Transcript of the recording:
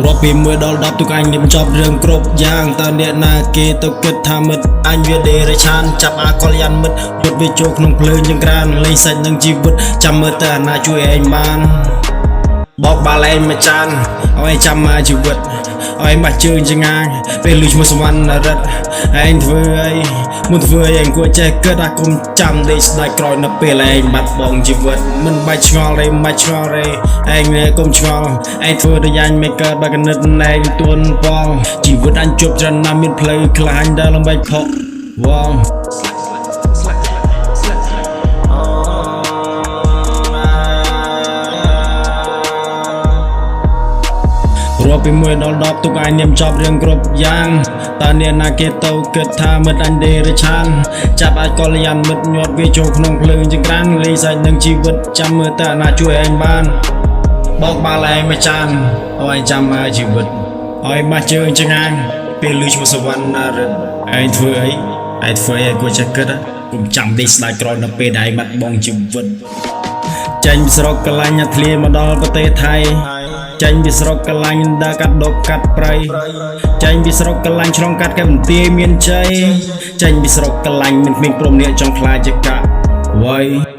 រាប់ពី1ដល់10ទុកអញមិនចប់រឿងគ្រប់យ៉ាងតើអ្នកណាគេទៅគិតថាមិត្តអញវាដេរឆានចាប់អាកលយ៉ានមិត្តយត់វាចូលក្នុងភ្លើងយ៉ាងក្រានលេងសាច់នឹងជីវិតចាំមើលតើអាណាជួយឯងបានបោកបាល់ឯងមួយចានឲ្យឯងចាំមកជីវិតឲ្យឯងបាច់ជើងចងាយពេលលឺឈ្មោះសវណ្ណរិទ្ធឯងធ្វើអីមុនធ្វើអីឯងគួរចេះគិតអាគុំចាំដេកស្ដាច់ក្រោយនៅពេលឯងបាត់បង់ជីវិតមិនបាច់ឆ្ងល់ទេមិនបាច់ឆ្ងល់ទេឯងកុំឆ្ងល់ឯងធ្វើដូចអញមិនកើតបើកណិតឯងទួនបងជីវិតអញជប់ច្រើនណាស់មានផ្លូវខ្លាញ់ដែលលំបែកផុកវ៉ងរាប់ពី1ដល់10ទុកអញនាមចប់រឿងគ្រប់យ៉ាងតើអ្នកណាគេទៅគិតថាមិត្តអញដេរឆានចាប់អាចកលយ៉ានមិត្តញាត់វាចូលក្នុងភ្លើងចង្ក្រានលេងសាច់នឹងជីវិតចាំមើលតើអាណាជួយឯងបានបោកបាល់ឯងមួយចានឲ្យឯងចាំមកជីវិតឲ្យបាច់ជើងចងាយពេលលឺឈ្មោះសវណ្ណរិទ្ធឯងធ្វើអីគួរចេះគិតកុំចាំដេកស្ដាច់ក្រោយនៅពេលដែលឯងបាត់បង់ជីវិតចេញពីស្រុកកលាញ់អាធ្លាមកដល់ប្រទេសថៃចេញពីស្រុកកលាញ់ដើរកាត់ដប់កាត់ព្រៃចេញពីស្រុកកលាញ់ឆ្លងកាត់កែបន្ទាយមានជ័យចេញពីស្រុកកលាញ់មិនគ្មានព្រមអ្នកចង់ខ្លាចជាកាក់វ៉ៃ